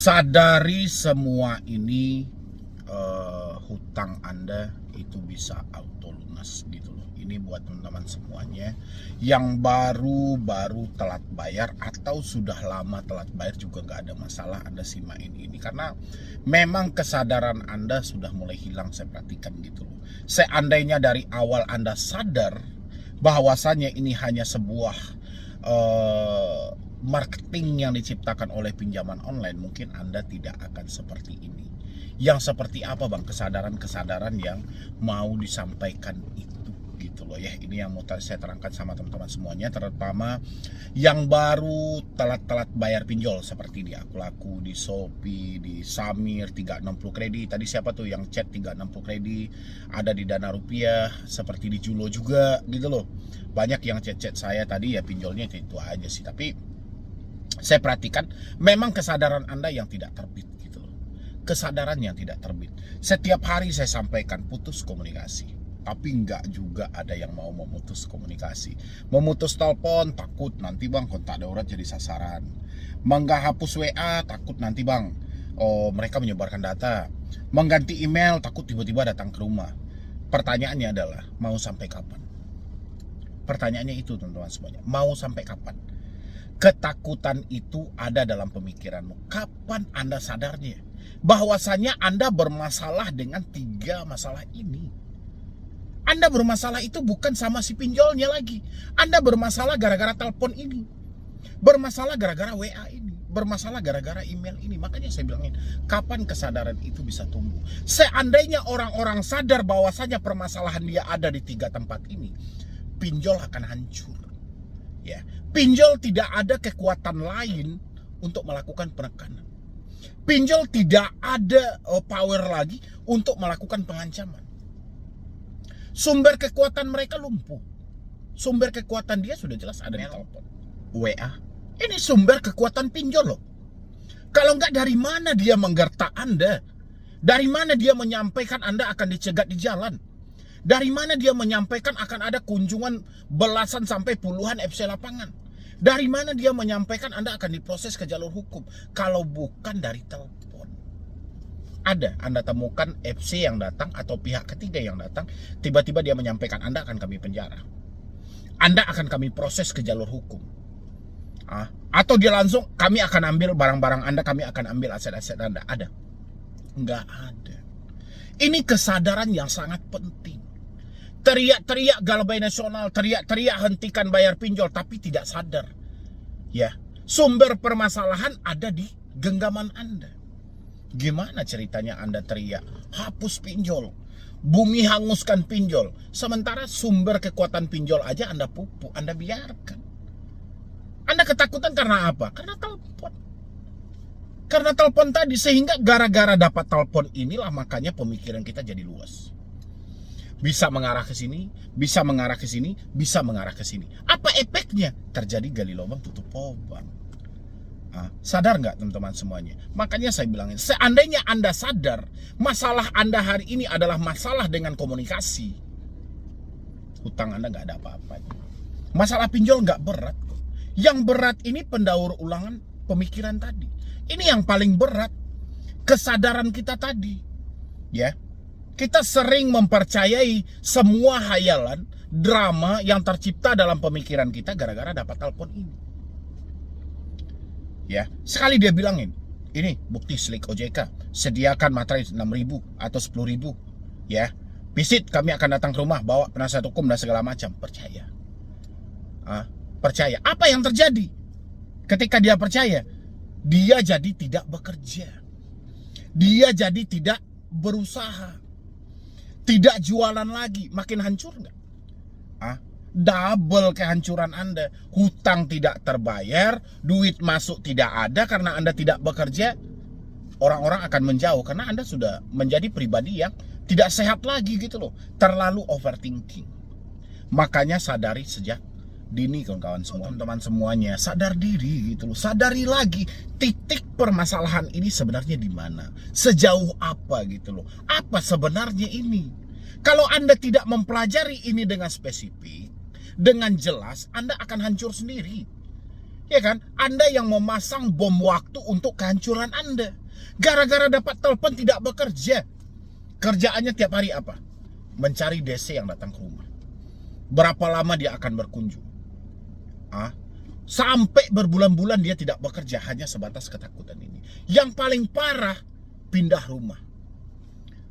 Sadari semua ini, hutang Anda itu bisa auto lunas gitu loh. Ini buat teman-teman semuanya yang baru telat bayar atau sudah lama telat bayar juga nggak ada masalah. Anda simain ini karena memang kesadaran Anda sudah mulai hilang, saya perhatikan gitu loh. Seandainya dari awal Anda sadar bahwasannya ini hanya sebuah marketing yang diciptakan oleh pinjaman online, mungkin Anda tidak akan seperti ini. Yang seperti apa Bang kesadaran-kesadaran yang mau disampaikan itu gitu loh ya. Ini yang mau saya terangkan sama teman-teman semuanya, terutama yang baru telat-telat bayar pinjol seperti di Aku Laku, di Shopee, di Samir 360 kredit. Tadi siapa tuh yang chat 360 kredit, ada di Dana Rupiah, seperti di Julo juga gitu loh. Banyak yang chat-chat saya tadi ya pinjolnya itu aja sih, tapi saya perhatikan memang kesadaran Anda yang tidak terbit gitu loh. Kesadaran yang tidak terbit. Setiap hari saya sampaikan putus komunikasi, tapi enggak juga ada yang mau memutus komunikasi. Memutus telepon takut nanti Bang kontak darurat jadi sasaran. Menggak hapus WA takut nanti Bang mereka menyebarkan data. Mengganti email takut tiba-tiba datang ke rumah. Pertanyaannya adalah mau sampai kapan? Pertanyaannya itu teman-teman semuanya, mau sampai kapan? Ketakutan itu ada dalam pemikiranmu. Kapan Anda sadarnya bahwasanya Anda bermasalah dengan 3 masalah ini? Anda bermasalah itu bukan sama si pinjolnya lagi. Anda bermasalah gara-gara telepon ini. Bermasalah gara-gara WA ini. Bermasalah gara-gara email ini. Makanya saya bilangin, kapan kesadaran itu bisa tumbuh? Seandainya orang-orang sadar bahwasanya permasalahan dia ada di 3 tempat ini, pinjol akan hancur. Ya, pinjol tidak ada kekuatan lain untuk melakukan penekanan. Pinjol tidak ada power lagi untuk melakukan pengancaman. Sumber kekuatan mereka lumpuh. Sumber kekuatan dia sudah jelas ada di telepon, WA. Ini sumber kekuatan pinjol loh. Kalau enggak, dari mana dia menggertak Anda? Dari mana dia menyampaikan Anda akan dicegat di jalan? Dari mana dia menyampaikan akan ada kunjungan belasan sampai puluhan FC lapangan? Dari mana dia menyampaikan Anda akan diproses ke jalur hukum? Kalau bukan dari telepon. Ada Anda temukan FC yang datang atau pihak ketiga yang datang, tiba-tiba dia menyampaikan Anda akan kami penjara, Anda akan kami proses ke jalur hukum. Atau dia langsung, kami akan ambil barang-barang Anda, kami akan ambil aset-aset Anda. Ada? Enggak ada. Ini kesadaran yang sangat penting. Teriak-teriak Galbay Nasional, teriak-teriak hentikan bayar pinjol, tapi tidak sadar. Ya, sumber permasalahan ada di genggaman Anda. Gimana ceritanya Anda teriak, hapus pinjol, bumi hanguskan pinjol, sementara sumber kekuatan pinjol aja Anda pupuk, Anda biarkan. Anda ketakutan karena apa? Karena telepon. Karena telepon tadi, sehingga gara-gara dapat telepon inilah makanya pemikiran kita jadi luas. Bisa mengarah ke sini, bisa mengarah ke sini, bisa mengarah ke sini. Apa efeknya? Terjadi gali lubang tutup lubang. Sadar nggak teman-teman semuanya? Makanya saya bilangin, seandainya Anda sadar masalah Anda hari ini adalah masalah dengan komunikasi, hutang Anda nggak ada apa-apanya. Masalah pinjol nggak berat. Yang berat ini pendaur ulangan pemikiran tadi. Ini yang paling berat, kesadaran kita tadi. Ya, kita sering mempercayai semua hayalan, drama yang tercipta dalam pemikiran kita gara-gara dapat telepon ini. Ya, sekali dia bilangin, ini bukti slik OJK, sediakan materai 6.000 atau 10.000. Ya, visit kami akan datang ke rumah, bawa penasihat hukum dan segala macam. Percaya. Percaya. Apa yang terjadi? Ketika dia percaya, dia jadi tidak bekerja. Dia jadi tidak berusaha. Tidak jualan lagi. Makin hancur nggak? Double kehancuran Anda. Hutang tidak terbayar, duit masuk tidak ada karena Anda tidak bekerja. Orang-orang akan menjauh karena Anda sudah menjadi pribadi yang tidak sehat lagi gitu loh. Terlalu overthinking. Makanya sadari sejak dini kawan-kawan semua, teman-teman semuanya, sadar diri gitu loh. Sadari lagi titik permasalahan ini sebenarnya di mana, sejauh apa gitu loh. Apa sebenarnya ini? Kalau Anda tidak mempelajari ini dengan spesifik, dengan jelas, Anda akan hancur sendiri. Ya kan? Anda yang memasang bom waktu untuk kehancuran Anda. Gara-gara dapat telepon tidak bekerja. Kerjaannya tiap hari apa? Mencari DC yang datang ke rumah. Berapa lama dia akan berkunjung? Sampai berbulan-bulan dia tidak bekerja, hanya sebatas ketakutan ini. Yang paling parah, pindah rumah.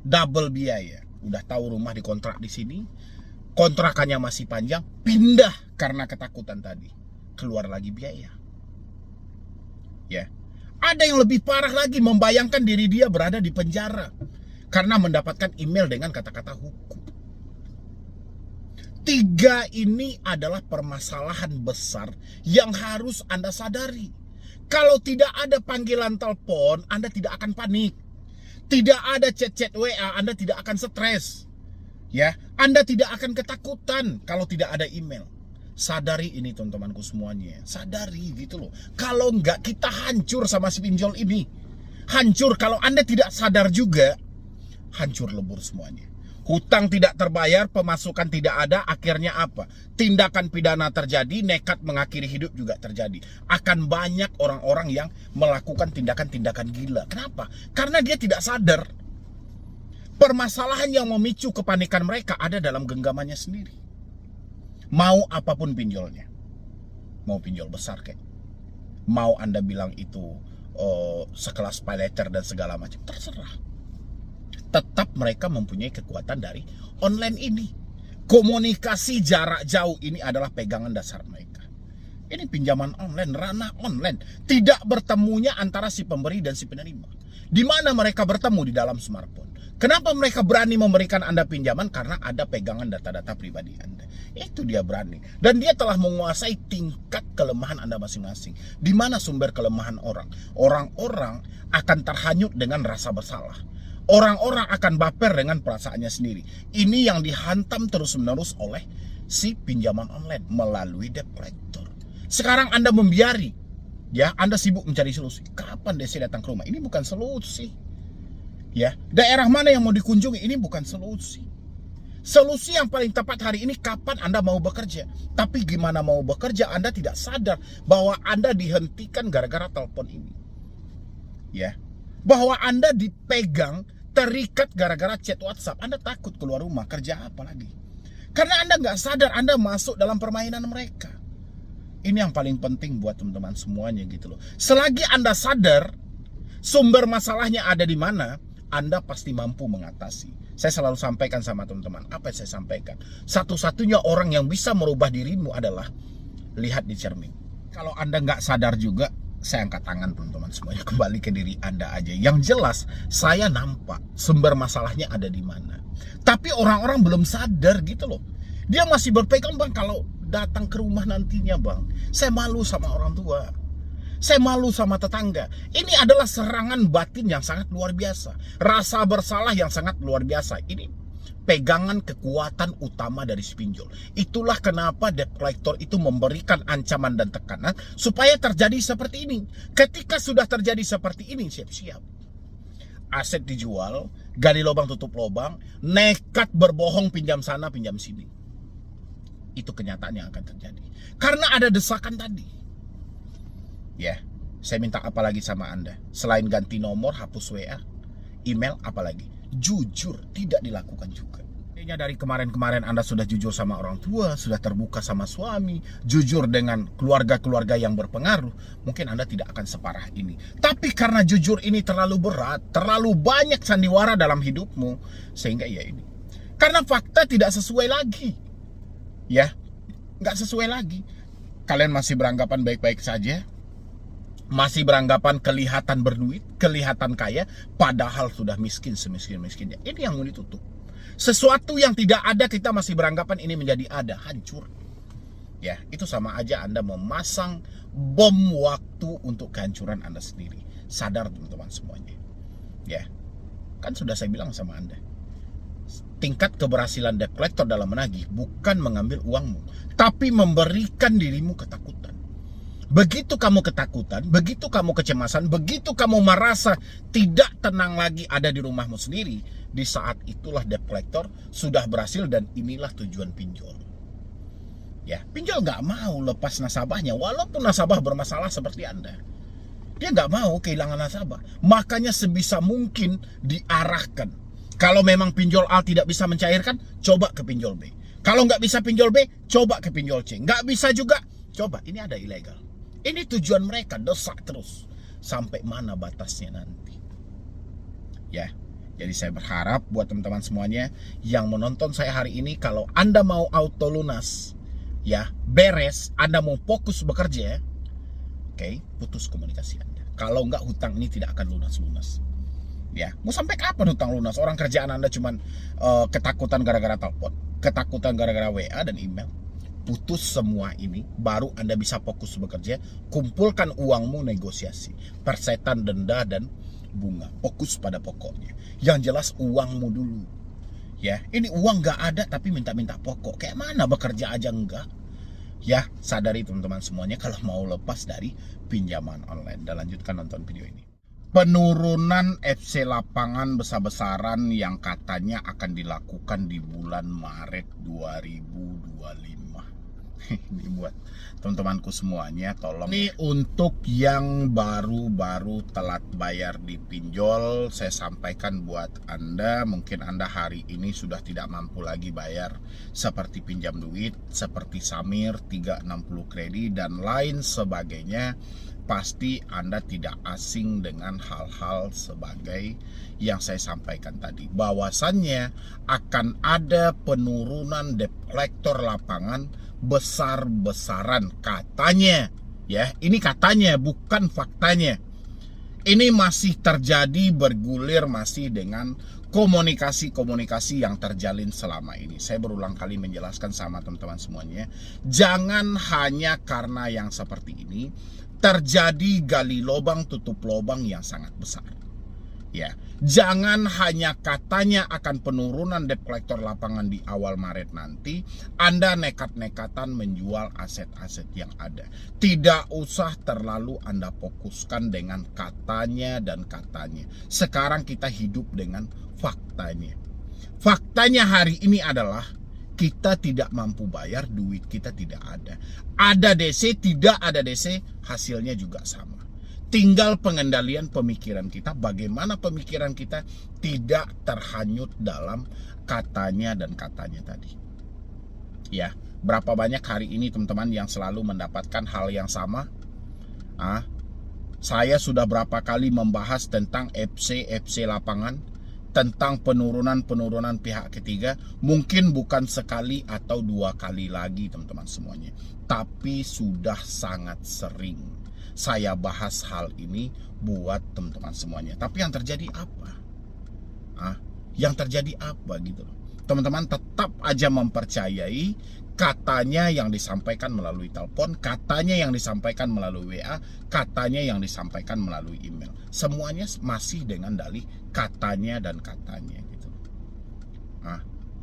Double biaya. Udah tahu rumah dikontrak di sini, kontrakannya masih panjang, pindah karena ketakutan tadi. Keluar lagi biaya. Ya. Ada yang lebih parah lagi, membayangkan diri dia berada di penjara karena mendapatkan email dengan kata-kata hukum. 3 ini adalah permasalahan besar yang harus Anda sadari. Kalau tidak ada panggilan telepon, Anda tidak akan panik. Tidak ada chat-chat WA, Anda tidak akan stres. Ya, Anda tidak akan ketakutan kalau tidak ada email. Sadari ini teman-temanku semuanya. Sadari gitu loh. Kalau enggak, kita hancur sama si pinjol ini. Hancur. Kalau Anda tidak sadar juga, hancur lebur semuanya. Hutang tidak terbayar, pemasukan tidak ada, akhirnya apa? Tindakan pidana terjadi, nekat mengakhiri hidup juga terjadi. Akan banyak orang-orang yang melakukan tindakan-tindakan gila. Kenapa? Karena dia tidak sadar. Permasalahan yang memicu kepanikan mereka ada dalam genggamannya sendiri. Mau apapun pinjolnya. Mau pinjol besar kayak. Mau Anda bilang itu sekelas paylater dan segala macam, terserah. Tetap mereka mempunyai kekuatan dari online ini. Komunikasi jarak jauh ini adalah pegangan dasar mereka. Ini pinjaman online, ranah online. Tidak bertemunya antara si pemberi dan si penerima. Di mana mereka bertemu? Di dalam smartphone. Kenapa mereka berani memberikan Anda pinjaman? Karena ada pegangan data-data pribadi Anda. Itu dia berani. Dan dia telah menguasai tingkat kelemahan Anda masing-masing. Di mana sumber kelemahan orang? Orang-orang akan terhanyut dengan rasa bersalah. Orang-orang akan baper dengan perasaannya sendiri. Ini yang dihantam terus-menerus oleh si pinjaman online melalui debt collector. Sekarang Anda membiari, ya, Anda sibuk mencari solusi. Kapan DC datang ke rumah? Ini bukan solusi. Ya, daerah mana yang mau dikunjungi? Ini bukan solusi. Solusi yang paling tepat hari ini kapan Anda mau bekerja. Tapi gimana mau bekerja, Anda tidak sadar bahwa Anda dihentikan gara-gara telepon ini. Ya, bahwa Anda dipegang, terikat gara-gara chat WhatsApp. Anda takut keluar rumah, kerja apa lagi? Karena Anda nggak sadar Anda masuk dalam permainan mereka. Ini yang paling penting buat teman-teman semuanya gitu loh. Selagi Anda sadar sumber masalahnya ada di mana, Anda pasti mampu mengatasi. Saya selalu sampaikan sama teman-teman, apa yang saya sampaikan? Satu-satunya orang yang bisa merubah dirimu adalah lihat di cermin. Kalau Anda nggak sadar juga, saya angkat tangan teman-teman semuanya. Kembali ke diri Anda aja. Yang jelas, saya nampak sumber masalahnya ada di mana. Tapi orang-orang belum sadar gitu loh. Dia masih berpegang, bang, kalau datang ke rumah nantinya, bang, saya malu sama orang tua. Saya malu sama tetangga. Ini adalah serangan batin yang sangat luar biasa. Rasa bersalah yang sangat luar biasa. Ini pegangan kekuatan utama dari si pinjol. Itulah kenapa debt collector itu memberikan ancaman dan tekanan supaya terjadi seperti ini. Ketika sudah terjadi seperti ini, siap-siap. Aset dijual, gali lubang tutup lubang, nekat berbohong pinjam sana, pinjam sini. Itu kenyataan yang akan terjadi. Karena ada desakan tadi. Ya, saya minta apa lagi sama Anda? Selain ganti nomor, hapus WA, email, apa lagi? Jujur, tidak dilakukan juga. Dari kemarin-kemarin Anda sudah jujur sama orang tua, sudah terbuka sama suami, jujur dengan keluarga-keluarga yang berpengaruh, mungkin Anda tidak akan separah ini. Tapi karena jujur ini terlalu berat, terlalu banyak sandiwara dalam hidupmu, sehingga ya ini. Karena fakta tidak sesuai lagi. Ya, nggak sesuai lagi. Kalian masih beranggapan baik-baik saja, masih beranggapan kelihatan berduit, kelihatan kaya, padahal sudah miskin semiskin-miskinnya. Ini yang mau ditutup. Sesuatu yang tidak ada kita masih beranggapan ini menjadi ada, hancur. Ya, itu sama aja Anda memasang bom waktu untuk kehancuran Anda sendiri. Sadar teman-teman semuanya. Ya, kan sudah saya bilang sama Anda. Tingkat keberhasilan debt collector dalam menagih bukan mengambil uangmu, tapi memberikan dirimu ketakutan. Begitu kamu ketakutan, begitu kamu kecemasan, begitu kamu merasa tidak tenang lagi ada di rumahmu sendiri, di saat itulah debt collector sudah berhasil dan inilah tujuan pinjol. Ya, pinjol nggak mau lepas nasabahnya, walaupun nasabah bermasalah seperti Anda. Dia nggak mau kehilangan nasabah. Makanya sebisa mungkin diarahkan. Kalau memang pinjol A tidak bisa mencairkan, coba ke pinjol B. Kalau nggak bisa pinjol B, coba ke pinjol C. Nggak bisa juga, coba. Ini ada ilegal. Ini tujuan mereka, desak terus. Sampai mana batasnya nanti. Ya, jadi saya berharap buat teman-teman semuanya yang menonton saya hari ini, kalau Anda mau auto lunas, ya, beres, Anda mau fokus bekerja, oke, putus komunikasi Anda. Kalau enggak, hutang ini tidak akan lunas-lunas. Ya, mau sampai kapan hutang lunas? Orang kerjaan Anda cuman ketakutan gara-gara telepon, ketakutan gara-gara WA dan email. Putus semua ini, baru Anda bisa fokus bekerja. Kumpulkan uangmu, negosiasi, persetan, denda, dan bunga. Fokus pada pokoknya. Yang jelas uangmu dulu. Ya, ini uang nggak ada tapi minta-minta pokok. Kayak mana bekerja aja enggak? Ya, sadari teman-teman semuanya kalau mau lepas dari pinjaman online. Dan lanjutkan nonton video ini. Penurunan FC lapangan besar-besaran yang katanya akan dilakukan di bulan Maret 2025. Ini buat teman-temanku semuanya, tolong. Ini untuk yang baru-baru telat bayar di pinjol, saya sampaikan buat Anda, mungkin Anda hari ini sudah tidak mampu lagi bayar seperti pinjam duit, seperti Samir 360 kredit dan lain sebagainya. Pasti Anda tidak asing dengan hal-hal sebagai yang saya sampaikan tadi, bahwasannya akan ada penurunan debt collector lapangan besar-besaran katanya. Ya, ini katanya, bukan faktanya. Ini masih terjadi, bergulir masih dengan komunikasi-komunikasi yang terjalin selama ini. Saya berulang kali menjelaskan sama teman-teman semuanya, jangan hanya karena yang seperti ini terjadi gali lubang tutup lubang yang sangat besar. Ya, jangan hanya katanya akan penurunan debt collector lapangan di awal Maret nanti, Anda nekat-nekatan menjual aset-aset yang ada. Tidak usah terlalu Anda fokuskan dengan katanya dan katanya. Sekarang kita hidup dengan faktanya. Faktanya hari ini adalah kita tidak mampu bayar, duit kita tidak ada. Ada DC, tidak ada DC, hasilnya juga sama. Tinggal pengendalian pemikiran kita, bagaimana pemikiran kita tidak terhanyut dalam katanya dan katanya tadi. Ya, berapa banyak hari ini teman-teman yang selalu mendapatkan hal yang sama? Saya sudah berapa kali membahas tentang FC lapangan, tentang penurunan pihak ketiga, mungkin bukan sekali atau dua kali lagi teman-teman semuanya, tapi sudah sangat sering saya bahas hal ini buat teman-teman semuanya. Tapi yang terjadi apa? Yang terjadi apa gitu loh. Teman-teman tetap aja mempercayai katanya yang disampaikan melalui telepon, katanya yang disampaikan melalui WA, katanya yang disampaikan melalui email. Semuanya masih dengan dalih katanya dan katanya gitu.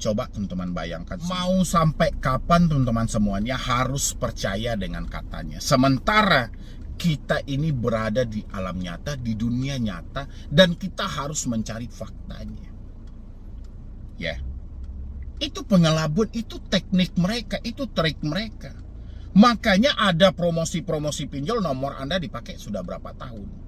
Coba teman-teman bayangkan, mau sampai kapan teman-teman semuanya harus percaya dengan katanya. Sementara kita ini berada di alam nyata, di dunia nyata, dan kita harus mencari faktanya. Ya. Itu pengelabut, itu teknik mereka, itu trik mereka. Makanya ada promosi-promosi pinjol, nomor Anda dipakai sudah berapa tahun.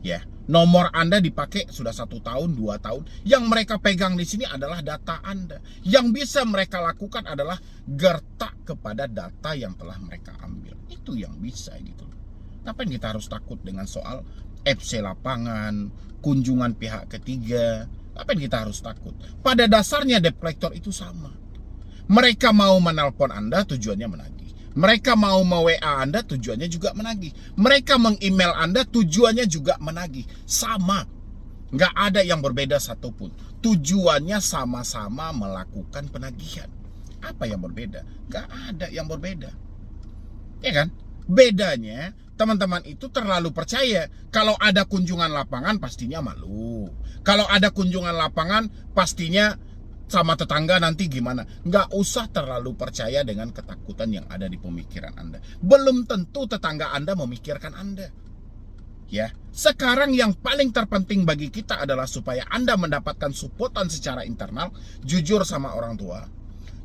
Ya, nomor Anda dipakai sudah 1 tahun, 2 tahun. Yang mereka pegang di sini adalah data Anda. Yang bisa mereka lakukan adalah gertak kepada data yang telah mereka ambil. Itu yang bisa gitu. Ngapain kita harus takut dengan soal FC lapangan, kunjungan pihak ketiga? Ngapain kita harus takut? Pada dasarnya debt collector itu sama. Mereka mau menelpon Anda, tujuannya menagih. Mereka mau WA Anda, tujuannya juga menagih. Mereka meng-email Anda, tujuannya juga menagih. Sama. Nggak ada yang berbeda satupun. Tujuannya sama-sama melakukan penagihan. Apa yang berbeda? Nggak ada yang berbeda. Ya kan? Bedanya, teman-teman itu terlalu percaya kalau ada kunjungan lapangan pastinya malu. Kalau ada kunjungan lapangan pastinya sama tetangga nanti gimana. Nggak usah terlalu percaya dengan ketakutan yang ada di pemikiran Anda. Belum tentu tetangga Anda memikirkan Anda. Ya, sekarang yang paling terpenting bagi kita adalah supaya Anda mendapatkan supportan secara internal, jujur sama orang tua,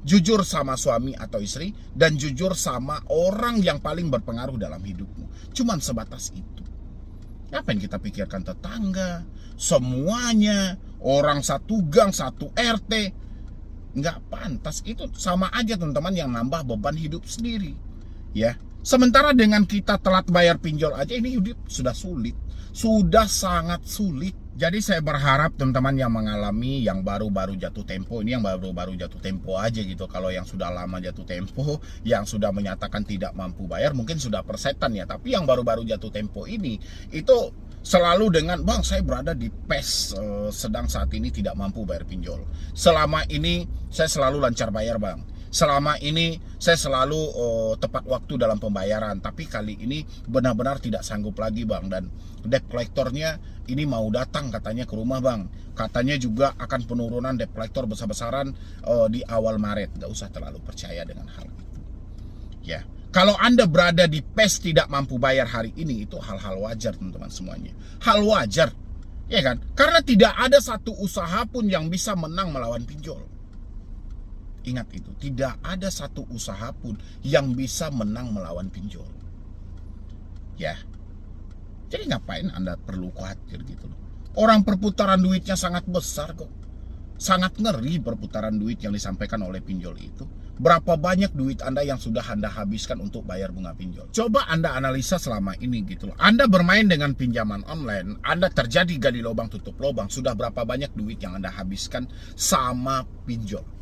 jujur sama suami atau istri, dan jujur sama orang yang paling berpengaruh dalam hidupmu. Cuman sebatas itu. Ngapain kita pikirkan tetangga, semuanya, orang satu gang, satu RT. Nggak pantas. Itu sama aja teman-teman yang nambah beban hidup sendiri. Ya. Sementara dengan kita telat bayar pinjol aja, ini hidup sudah sulit. Sudah sangat sulit. Jadi saya berharap teman-teman yang mengalami, yang baru-baru jatuh tempo, ini yang baru-baru jatuh tempo aja gitu. Kalau yang sudah lama jatuh tempo, yang sudah menyatakan tidak mampu bayar, mungkin sudah persetan ya. Tapi yang baru-baru jatuh tempo ini, itu selalu dengan, bang saya berada di PES, sedang saat ini tidak mampu bayar pinjol. Selama ini saya selalu lancar bayar bang. Selama ini saya selalu tepat waktu dalam pembayaran, tapi kali ini benar-benar tidak sanggup lagi bang. Dan debt collectornya ini mau datang katanya ke rumah bang. Katanya juga akan penurunan debt collector besar-besaran di awal Maret. Gak usah terlalu percaya dengan hal itu. Ya, kalau Anda berada di PES tidak mampu bayar hari ini, itu hal-hal wajar teman-teman semuanya. Hal wajar, ya kan? Karena tidak ada satu usaha pun yang bisa menang melawan pinjol. Ingat itu, tidak ada satu usaha pun yang bisa menang melawan pinjol. Ya. Jadi ngapain Anda perlu khawatir gitu loh. Orang perputaran duitnya sangat besar kok. Sangat ngeri perputaran duit yang disampaikan oleh pinjol itu. Berapa banyak duit Anda yang sudah Anda habiskan untuk bayar bunga pinjol? Coba Anda analisa selama ini gitu loh. Anda bermain dengan pinjaman online, Anda terjadi gali lubang tutup lubang. Sudah berapa banyak duit yang Anda habiskan sama pinjol?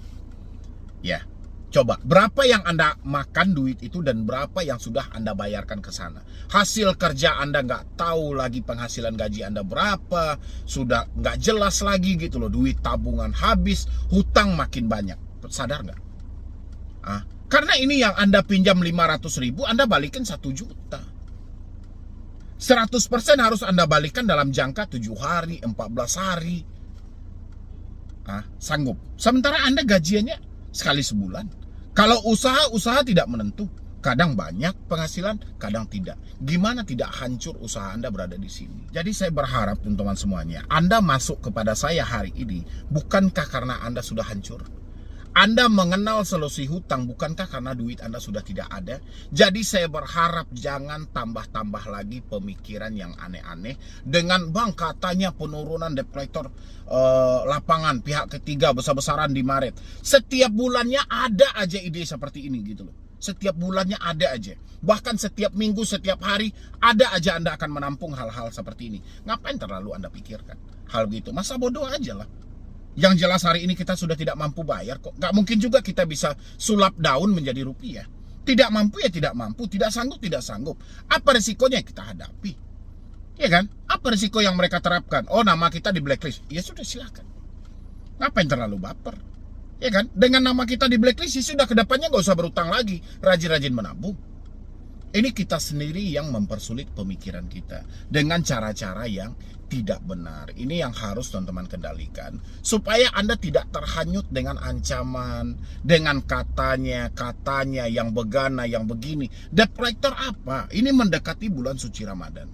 Ya, coba berapa yang Anda makan duit itu dan berapa yang sudah Anda bayarkan ke sana. Hasil kerja Anda nggak tahu lagi, penghasilan gaji Anda berapa, sudah nggak jelas lagi gitu loh. Duit tabungan habis, hutang makin banyak. Sadar nggak? Karena ini yang Anda pinjam 500.000, Anda balikin 1 juta. 100% harus Anda balikan dalam jangka 7 hari, 14 hari. Sanggup. Sementara Anda gajiannya sekali sebulan. Kalau usaha tidak menentu. Kadang banyak penghasilan, kadang tidak. Gimana tidak hancur usaha Anda berada di sini? Jadi saya berharap teman-teman semuanya, Anda masuk kepada saya hari ini, bukankah karena Anda sudah hancur? Anda mengenal solusi hutang, bukankah karena duit Anda sudah tidak ada? Jadi saya berharap jangan tambah-tambah lagi pemikiran yang aneh-aneh. Dengan bang katanya penurunan debt collector lapangan pihak ketiga besar-besaran di Maret. Setiap bulannya ada aja ide seperti ini gitu loh. Setiap bulannya ada aja. Bahkan setiap minggu, setiap hari ada aja Anda akan menampung hal-hal seperti ini. Ngapain terlalu Anda pikirkan hal gitu? Masa bodoh aja lah. Yang jelas hari ini kita sudah tidak mampu bayar kok. Gak mungkin juga kita bisa sulap daun menjadi rupiah. Tidak mampu ya tidak mampu, tidak sanggup tidak sanggup. Apa resikonya yang kita hadapi? Ya kan? Apa resiko yang mereka terapkan? Oh, nama kita di blacklist. Ya sudah, silakan. Ngapain terlalu baper? Ya kan? Dengan nama kita di blacklist, ya sudah, kedepannya gak usah berutang lagi. Rajin-rajin menabung. Ini kita sendiri yang mempersulit pemikiran kita dengan cara-cara yang tidak benar. Ini yang harus teman-teman kendalikan supaya Anda tidak terhanyut dengan ancaman, dengan katanya yang begana, yang begini. Debt collector apa? Ini mendekati bulan suci Ramadan.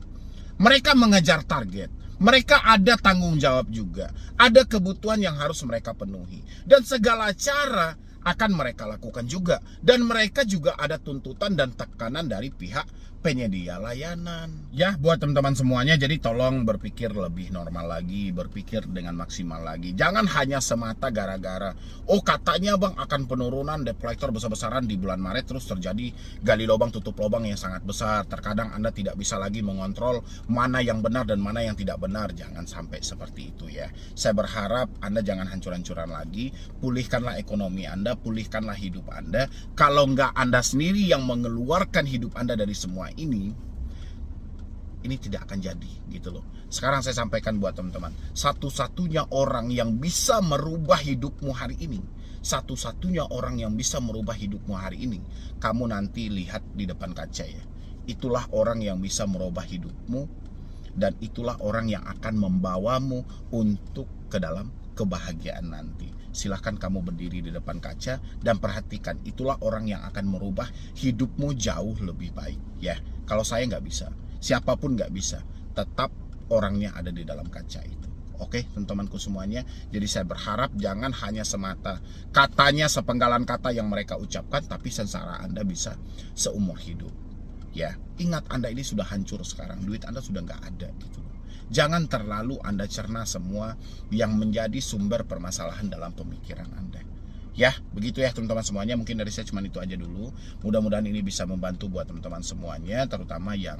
Mereka mengejar target. Mereka ada tanggung jawab juga. Ada kebutuhan yang harus mereka penuhi. Dan segala cara akan mereka lakukan juga. Dan mereka juga ada tuntutan dan tekanan dari pihak penyedia layanan. Ya, buat teman-teman semuanya, jadi tolong berpikir lebih normal lagi, berpikir dengan maksimal lagi. Jangan hanya semata gara-gara, oh katanya bang akan penurunan debt collector besar-besaran di bulan Maret, terus terjadi gali lubang tutup lubang yang sangat besar. Terkadang Anda tidak bisa lagi mengontrol mana yang benar dan mana yang tidak benar. Jangan sampai seperti itu ya. Saya berharap Anda jangan hancur-hancuran lagi. Pulihkanlah ekonomi Anda, pulihkanlah hidup Anda. Kalau nggak Anda sendiri yang mengeluarkan hidup Anda dari semua ini tidak akan jadi gitu loh. Sekarang saya sampaikan buat teman-teman, satu-satunya orang yang bisa merubah hidupmu hari ini, satu-satunya orang yang bisa merubah hidupmu hari ini, kamu nanti lihat di depan kaca ya. Itulah orang yang bisa merubah hidupmu, dan itulah orang yang akan membawamu untuk ke dalam kebahagiaan nanti. Silahkan kamu berdiri di depan kaca dan perhatikan, itulah orang yang akan merubah hidupmu jauh lebih baik ya. Kalau saya nggak bisa, siapapun nggak bisa, tetap orangnya ada di dalam kaca itu. Oke, teman-temanku semuanya. Jadi saya berharap jangan hanya semata katanya, sepenggalan kata yang mereka ucapkan, tapi sengsara Anda bisa seumur hidup. Ya, ingat Anda ini sudah hancur sekarang, duit Anda sudah nggak ada gitu. Jangan terlalu Anda cerna semua yang menjadi sumber permasalahan dalam pemikiran Anda. Ya, begitu ya teman-teman semuanya. Mungkin dari saya cuma itu aja dulu. Mudah-mudahan ini bisa membantu buat teman-teman semuanya, terutama yang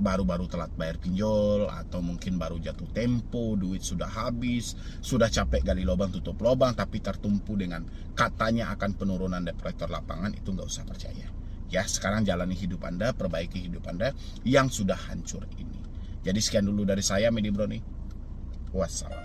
baru-baru telat bayar pinjol, atau mungkin baru jatuh tempo, duit sudah habis, sudah capek gali lubang tutup lubang, tapi tertumpu dengan katanya akan penurunan depredator lapangan. Itu nggak usah percaya. Ya, sekarang jalani hidup Anda, perbaiki hidup Anda yang sudah hancur ini. Jadi sekian dulu dari saya, Medi Bro nih. Wassalam.